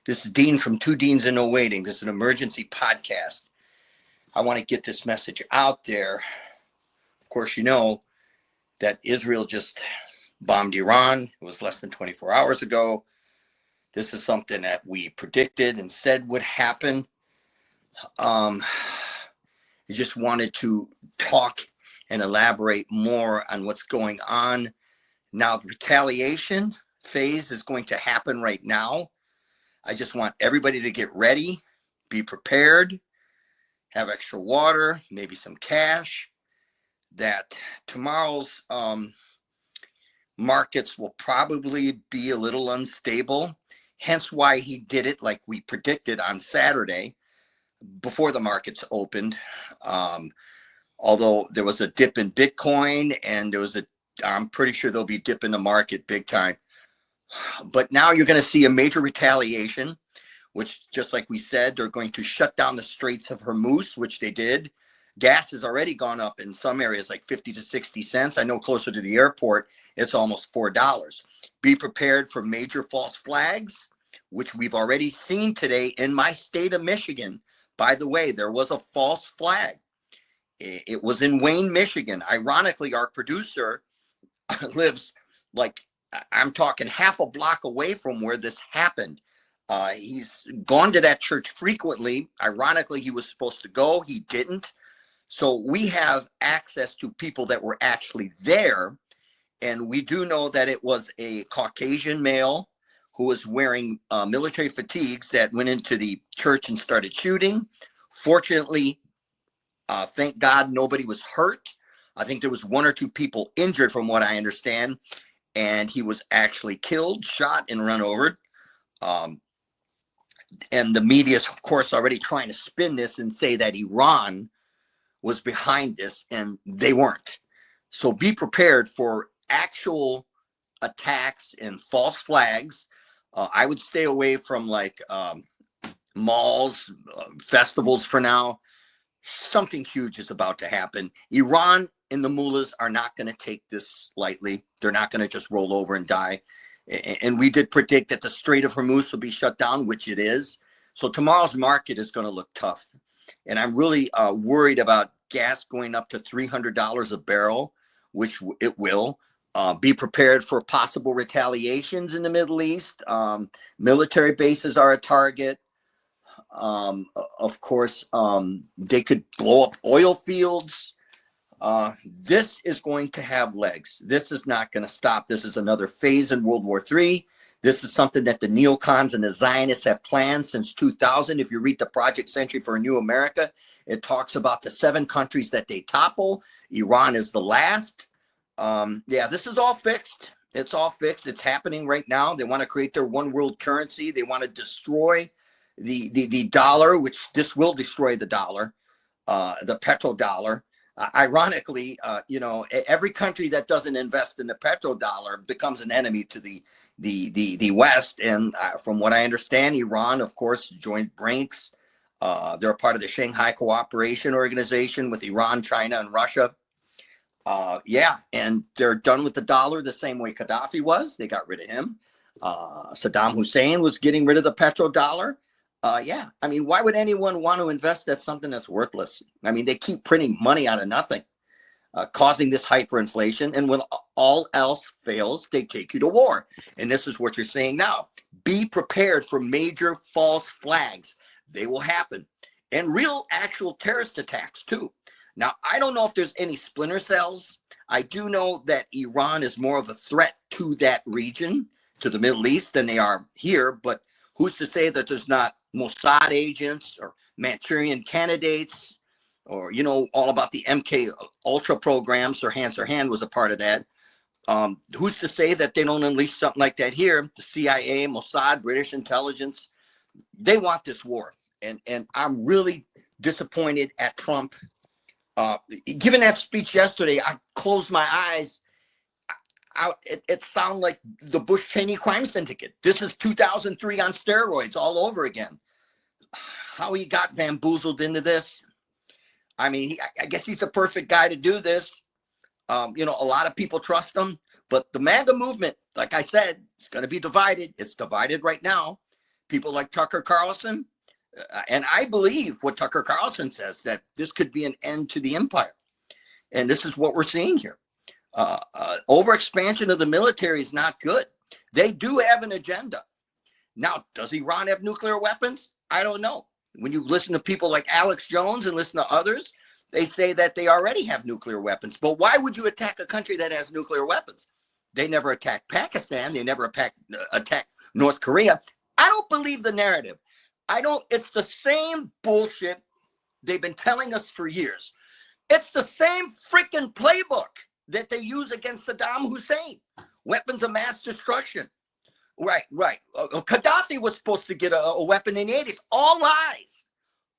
This is Dean from Two Deans and No Waiting. This is an emergency podcast. I want to get this message out there. Of course, you know that Israel just bombed Iran. It was less than 24 hours ago. This is something that we predicted and said would happen. I just wanted to talk and elaborate more on what's going on. Now, the retaliation phase is going to happen right now. I just want everybody to get ready, be prepared, have extra water, maybe some cash, that tomorrow's markets will probably be a little unstable. Hence why he did it like we predicted on Saturday before the markets opened. Although there was a dip in Bitcoin and I'm pretty sure there'll be a dip in the market big time. But now you're going to see a major retaliation, which, just like we said, they're going to shut down the Straits of Hormuz, which they did. Gas has already gone up in some areas like 50 to 60 cents. I know closer to the airport, it's almost $4. Be prepared for major false flags, which we've already seen today in my state of Michigan. By the way, there was a false flag. It was in Wayne, Michigan. Ironically, our producer lives I'm talking half a block away from where this happened. He's gone to that church frequently. Ironically, he was supposed to go. He didn't. So we have access to people that were actually there. And we do know that it was a Caucasian male who was wearing military fatigues that went into the church and started shooting. Fortunately, thank God nobody was hurt. I think there was one or two people injured from what I understand. And he was actually killed, shot, and run over. And the media is, of course, already trying to spin this and say that Iran was behind this, and they weren't. So be prepared for actual attacks and false flags. I would stay away from malls, festivals for now. Something huge is about to happen. Iran and the mullahs are not going to take this lightly. They're not going to just roll over and die. And we did predict that the Strait of Hormuz will be shut down, which it is. So tomorrow's market is going to look tough. And I'm really worried about gas going up to $300 a barrel, which it will. Be prepared for possible retaliations in the Middle East. Military bases are a target. Of course, they could blow up oil fields. This is going to have legs. This is not going to stop. This is another phase in World War III. This is something that the neocons and the Zionists have planned since 2000. If you read the Project Century for a New America, it talks about the 7 countries that they topple. Iran is the last. This is all fixed. It's all fixed. It's happening right now. They want to create their one world currency. They want to destroy the dollar, which this will destroy the dollar, the petrodollar. Ironically, every country that doesn't invest in the petrodollar becomes an enemy to the West. And from what I understand, Iran, of course, joined ranks. They're a part of the Shanghai Cooperation Organization with Iran, China, and Russia. And they're done with the dollar the same way Gaddafi was. They got rid of him. Saddam Hussein was getting rid of the petrodollar. I mean, why would anyone want to invest at something that's worthless? I mean, they keep printing money out of nothing, causing this hyperinflation. And when all else fails, they take you to war. And this is what you're saying now. Be prepared for major false flags. They will happen. And real actual terrorist attacks, too. Now, I don't know if there's any splinter cells. I do know that Iran is more of a threat to that region, to the Middle East, than they are here. But who's to say that there's not Mossad agents or Manchurian candidates, or, all about the MK Ultra program? Sir Hand was a part of that. Who's to say that they don't unleash something like that here? The CIA, Mossad, British intelligence, they want this war. And I'm really disappointed at Trump. Given that speech yesterday, I closed my eyes. It sounded like the Bush-Cheney crime syndicate. This is 2003 on steroids all over again. How he got bamboozled into this. I mean, I guess he's the perfect guy to do this. A lot of people trust him, but the MAGA movement, like I said, it's going to be divided. It's divided right now. people like Tucker Carlson. And I believe what Tucker Carlson says, that this could be an end to the empire. And this is what we're seeing here. Overexpansion of the military is not good. They do have an agenda. Now, does Iran have nuclear weapons? I don't know. When you listen to people like Alex Jones and listen to others, they say that they already have nuclear weapons. But why would you attack a country that has nuclear weapons? They never attacked Pakistan. They never attacked North Korea. I don't believe the narrative. It's the same bullshit they've been telling us for years. It's the same freaking playbook that they use against Saddam Hussein. Weapons of mass destruction. Right. Gaddafi was supposed to get a weapon in the 80s. All lies.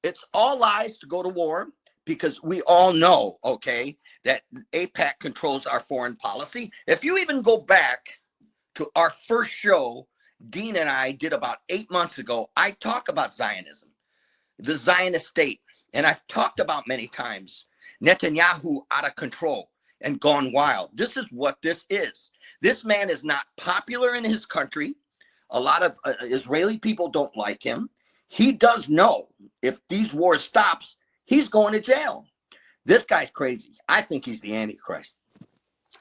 It's all lies to go to war, because we all know, okay, that AIPAC controls our foreign policy. If you even go back to our first show, Dean and I did about 8 months ago, I talk about Zionism, the Zionist state. And I've talked about many times Netanyahu out of control and gone wild. This is what this is. This man is not popular in his country. A lot of Israeli people don't like him. He does know if these wars stops, he's going to jail. This guy's crazy. I think he's the Antichrist.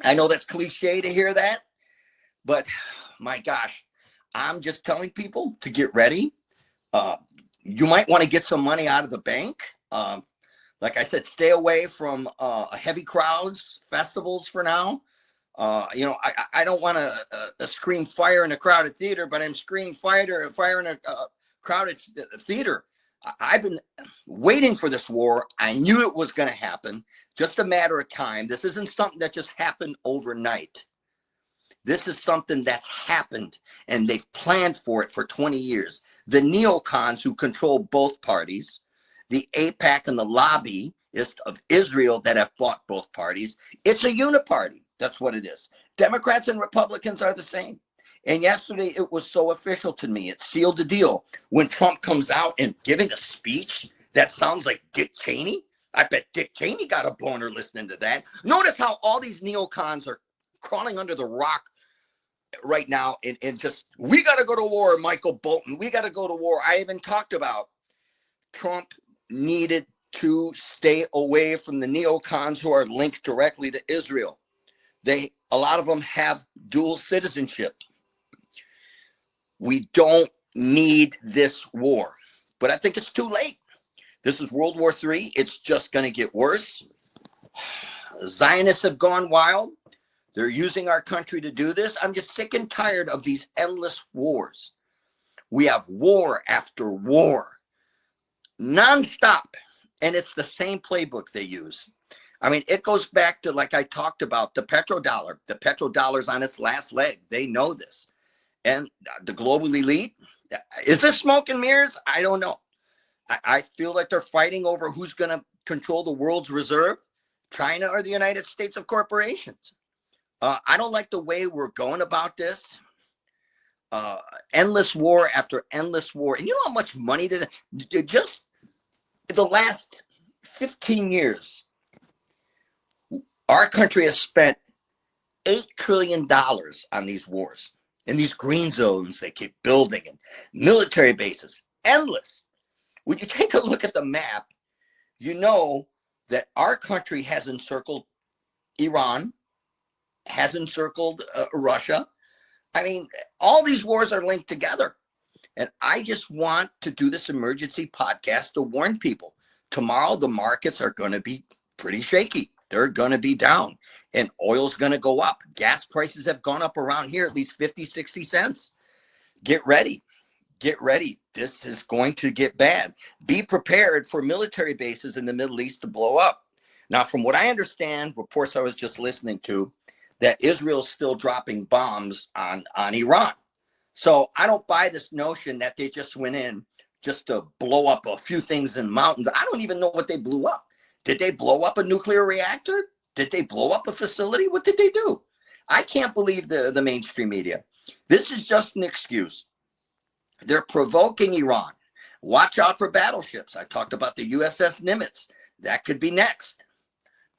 I know that's cliche to hear that, but my gosh, I'm just telling people to get ready. You might want to get some money out of the bank. Like I said, stay away from heavy crowds, festivals for now. I don't want to scream fire in a crowded theater, but I'm screaming fire in a crowded theater. I've been waiting for this war. I knew it was going to happen. Just a matter of time. This isn't something that just happened overnight. This is something that's happened, and they've planned for it for 20 years. The neocons who control both parties, the AIPAC and the lobbyists of Israel that have bought both parties, it's a uniparty. That's what it is. Democrats and Republicans are the same. And yesterday, it was so official to me. It sealed the deal. When Trump comes out and giving a speech that sounds like Dick Cheney, I bet Dick Cheney got a boner listening to that. Notice how all these neocons are crawling under the rock right now and just, we got to go to war, Michael Bolton. We got to go to war. I even talked about Trump needed to stay away from the neocons who are linked directly to Israel. A lot of them have dual citizenship. We don't need this war, but I think it's too late. This is World War III. It's just going to get worse. Zionists have gone wild. They're using our country to do this. I'm just sick and tired of these endless wars. We have war after war, nonstop, and it's the same playbook they use. I mean, it goes back to, like I talked about, the petrodollar. The petrodollar's on its last leg. They know this. And the global elite, is this smoke and mirrors? I don't know. I feel like they're fighting over who's going to control the world's reserve, China or the United States of corporations. I don't like the way we're going about this. Endless war after endless war. And you know how much money just the last 15 years, our country has spent $8 trillion on these wars. In these green zones they keep building, and military bases, endless. When you take a look at the map, you know that our country has encircled Iran, has encircled Russia. I mean, all these wars are linked together. And I just want to do this emergency podcast to warn people. Tomorrow, the markets are going to be pretty shaky. They're going to be down. And oil's going to go up. Gas prices have gone up around here at least 50, 60 cents. Get ready. Get ready. This is going to get bad. Be prepared for military bases in the Middle East to blow up. Now, from what I understand, reports I was just listening to, that Israel's still dropping bombs on Iran. So I don't buy this notion that they just went in just to blow up a few things in mountains. I don't even know what they blew up. Did they blow up a nuclear reactor? Did they blow up a facility? What did they do? I can't believe the mainstream media. This is just an excuse. They're provoking Iran. Watch out for battleships. I talked about the USS Nimitz. That could be next.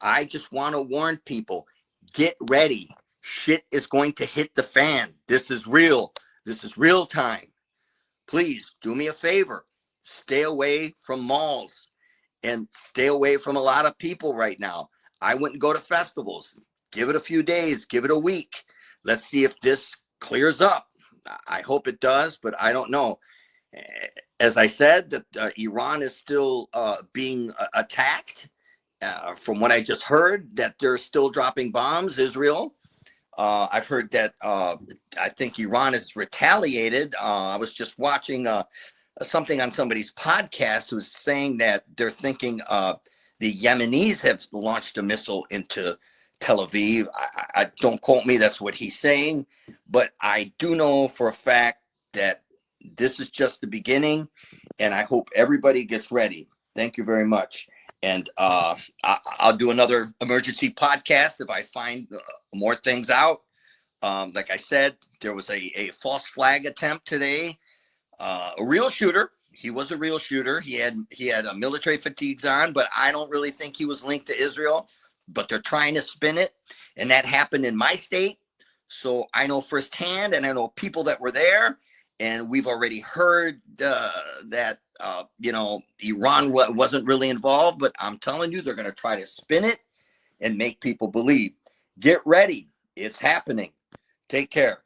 I just want to warn people, get ready. Shit is going to hit the fan. This is real. This is real time. please do me a favor. Stay away from malls and stay away from a lot of people right now. I wouldn't go to festivals. Give it a few days, give it a week. Let's see if this clears up. I hope it does, but I don't know. As I said, that Iran is still being attacked. From what I just heard, that they're still dropping bombs, Israel. I've heard that I think Iran has retaliated. I was just watching something on somebody's podcast who's saying that they're thinking the Yemenis have launched a missile into Tel Aviv. I don't quote me, that's what he's saying, but I do know for a fact that this is just the beginning, and I hope everybody gets ready. Thank you very much. And I'll do another emergency podcast if I find more things out. Like I said, there was a false flag attempt today. A real shooter. He was a real shooter. He had a military fatigues on, but I don't really think he was linked to Israel. But they're trying to spin it, and that happened in my state. So I know firsthand, and I know people that were there, and we've already heard that Iran wasn't really involved. But I'm telling you, they're going to try to spin it and make people believe. Get ready. It's happening. Take care.